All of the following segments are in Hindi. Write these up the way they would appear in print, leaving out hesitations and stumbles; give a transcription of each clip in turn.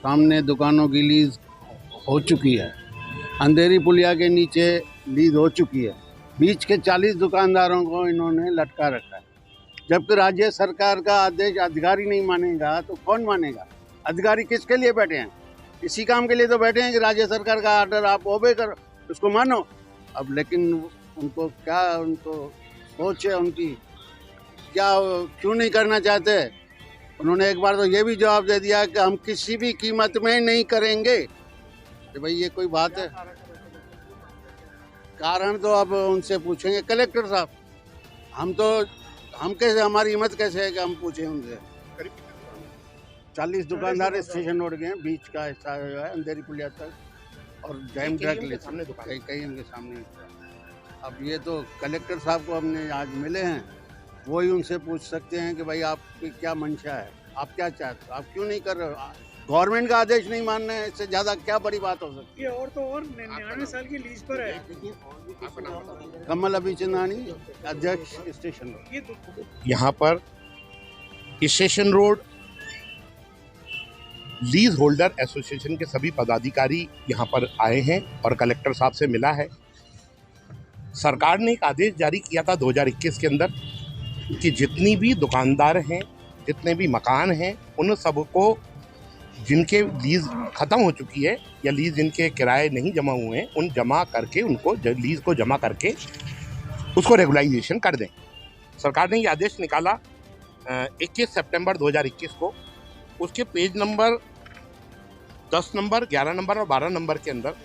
सामने दुकानों की लीज हो चुकी है। अंधेरी पुलिया के नीचे लीज हो चुकी है। बीच के 40 दुकानदारों को इन्होंने लटका रखा है। जबकि राज्य सरकार का आदेश अधिकारी नहीं मानेगा तो कौन मानेगा? अधिकारी किसके लिए बैठे हैं? इसी काम के लिए तो बैठे हैं कि राज्य सरकार का आर्डर आप ओबे करो, उसको मानो। अब लेकिन उनको क्या, उनको सोच है उनकी क्या, क्यों नहीं करना चाहते? उन्होंने एक बार तो ये भी जवाब दे दिया कि हम किसी भी कीमत में नहीं करेंगे। तो भाई ये कोई बात है? कारण तो अब उनसे पूछेंगे कलेक्टर साहब। हम कैसे, हमारी हिम्मत कैसे है कि हम पूछें उनसे? 40 दुकानदार स्टेशन रोड के हैं, बीच का हिस्सा जो है अंधेरी पुलिया तक और जैम ट्रक कई उनके सामने। अब ये तो कलेक्टर साहब को हमने आज मिले हैं, वही उनसे पूछ सकते हैं कि भाई आपकी क्या मंशा है, आप क्या चाहते हो, आप क्यों नहीं कर रहे हो? गवर्नमेंट का आदेश नहीं मानना है, इससे ज्यादा क्या बड़ी बात हो सकती है? ये और तो और 99 साल की लीज पर है। कमल अभिचंदानी, अध्यक्ष स्टेशन रोड। यहाँ पर station road lease holder association के सभी पदाधिकारी यहाँ पर आए हैं और कलेक्टर साहब से मिला है। सरकार ने एक आदेश जारी किया था 2021 के अंदर कि जितनी भी दुकानदार हैं, जितने भी मकान हैं, उन सबको जिनके लीज ख़त्म हो चुकी है या लीज जिनके किराए नहीं जमा हुए हैं, उन जमा करके उनको लीज को जमा करके उसको रेगुलाइजेशन कर दें। सरकार ने ये आदेश निकाला 21 सितंबर 2021 को। उसके पेज नंबर 10 नंबर, 11 नंबर और 12 नंबर के अंदर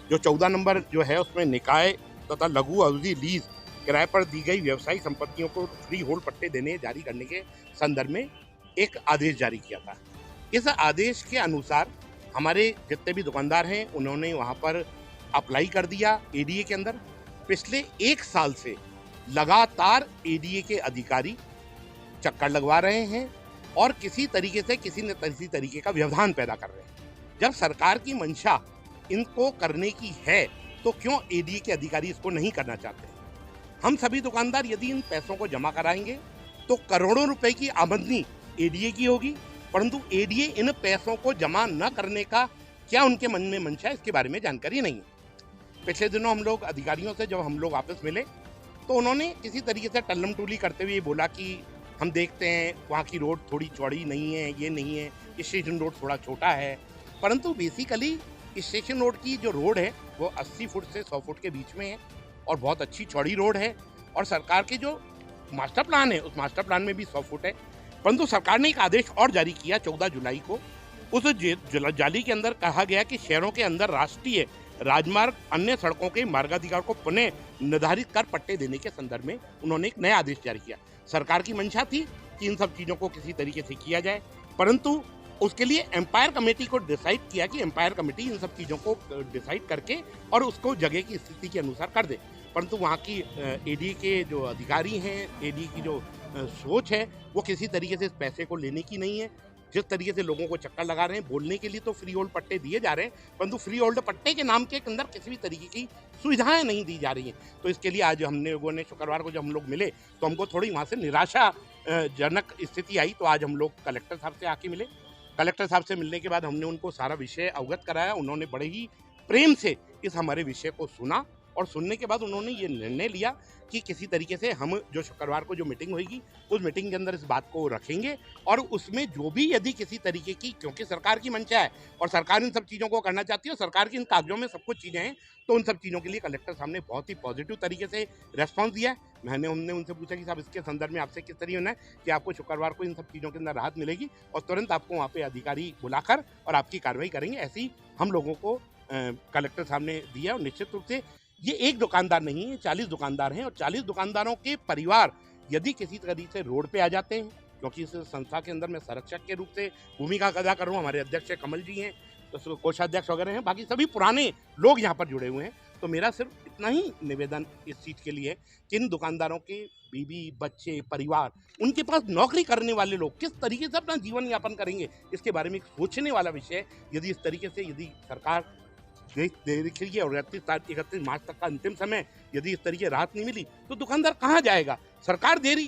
जो 14 नंबर जो है उसमें निकाय तथा लघु अवधि लीज किराए पर दी गई व्यवसायिक संपत्तियों को फ्री होल्ड पट्टे देने जारी करने के संदर्भ में एक आदेश जारी किया था। इस आदेश के अनुसार हमारे जितने भी दुकानदार हैं उन्होंने वहाँ पर अप्लाई कर दिया एडीए के अंदर। पिछले 1 साल से लगातार एडीए के अधिकारी चक्कर लगवा रहे हैं और किसी तरीके से किसी न किसी तरीके का व्यवधान पैदा कर रहे हैं। जब सरकार की मंशा इनको करने की है तो क्यों एडीए के अधिकारी इसको नहीं करना चाहते? हम सभी दुकानदार यदि इन पैसों को जमा कराएंगे तो करोड़ों रुपए की आमदनी एडीए की होगी, परंतु एडीए इन पैसों को जमा न करने का क्या उनके मन में मंशा है, इसके बारे में जानकारी नहीं है। पिछले दिनों हम लोग अधिकारियों से जब हम लोग वापस मिले तो उन्होंने किसी तरीके से टल्लम टूली करते हुए बोला कि हम देखते हैं वहाँ की रोड थोड़ी चौड़ी नहीं है, ये नहीं है, स्टेशन रोड थोड़ा छोटा है। परंतु बेसिकली स्टेशन रोड की जो रोड है वो 80 फुट से 100 फुट के बीच में है और बहुत अच्छी चौड़ी रोड है। और सरकार के जो मास्टर प्लान है उस मास्टर प्लान में भी 100 फुट है। परंतु सरकार ने एक आदेश और जारी किया 14 जुलाई को। उस जाली के अंदर कहा गया कि शहरों के अंदर राष्ट्रीय राजमार्ग अन्य सड़कों के मार्गाधिकार को पुनः निर्धारित कर पट्टे देने के संदर्भ में उन्होंने एक नया आदेश जारी किया। सरकार की मंशा थी कि इन सब चीज़ों को किसी तरीके से किया जाए, परंतु उसके लिए एम्पायर कमेटी को डिसाइड किया कि एम्पायर कमेटी इन सब चीज़ों को डिसाइड करके और उसको जगह की स्थिति के अनुसार कर दे। परंतु वहाँ की एडी के जो अधिकारी हैं, एडी की जो सोच है वो किसी तरीके से इस पैसे को लेने की नहीं है। जिस तरीके से लोगों को चक्कर लगा रहे हैं, बोलने के लिए तो फ्री होल्ड पट्टे दिए जा रहे हैं, परंतु फ्री होल्ड पट्टे के नाम के अंदर किसी भी तरीके की सुविधाएं नहीं दी जा रही हैं। तो इसके लिए आज हमने लोगों ने शुक्रवार को जब हम लोग मिले तो हमको थोड़ी वहाँ से निराशाजनक स्थिति आई। तो आज हम लोग कलेक्टर साहब से आके मिले। कलेक्टर साहब से मिलने के बाद हमने उनको सारा विषय अवगत कराया। उन्होंने बड़े ही प्रेम से इस हमारे विषय को सुना और सुनने के बाद उन्होंने ये निर्णय लिया कि किसी तरीके से हम जो शुक्रवार को जो मीटिंग होगी उस मीटिंग के अंदर इस बात को रखेंगे और उसमें जो भी यदि किसी तरीके की, क्योंकि सरकार की मंशा है और सरकार इन सब चीज़ों को करना चाहती है और सरकार की इन कागजों में सब कुछ चीज़ें हैं, तो उन सब चीज़ों के लिए कलेक्टर साहब ने बहुत ही पॉजिटिव तरीके से रेस्पॉन्स दिया है। हमने उनसे पूछा कि साहब इसके संदर्भ में आपसे किस तरीके होना है कि आपको शुक्रवार को इन सब चीज़ों के अंदर राहत मिलेगी और तुरंत आपको वहाँ पे अधिकारी बुलाकर और आपकी कार्रवाई करेंगे। ऐसी हम लोगों को कलेक्टर साहब ने दिया। और निश्चित रूप से ये एक दुकानदार नहीं है, 40 दुकानदार हैं और 40 दुकानदारों के परिवार यदि किसी तरीके से रोड पे आ जाते हैं, क्योंकि इस संस्था के अंदर मैं संरक्षक के रूप से भूमिका अदा कर रहा हूँ, हमारे अध्यक्ष कमल जी हैं, तो कोषाध्यक्ष वगैरह हैं, बाकी सभी पुराने लोग यहाँ पर जुड़े हुए हैं। तो मेरा सिर्फ इतना ही निवेदन इस चीज़ के लिए कि इन दुकानदारों के बीवी बच्चे परिवार, उनके पास नौकरी करने वाले लोग किस तरीके से अपना जीवन यापन करेंगे, इसके बारे में एक सोचने वाला विषय है। यदि इस तरीके से यदि सरकार देखिए और 31 मार्च तक का अंतिम समय यदि इस तरीके राहत नहीं मिली तो दुकानदार कहाँ जाएगा? सरकार दे रही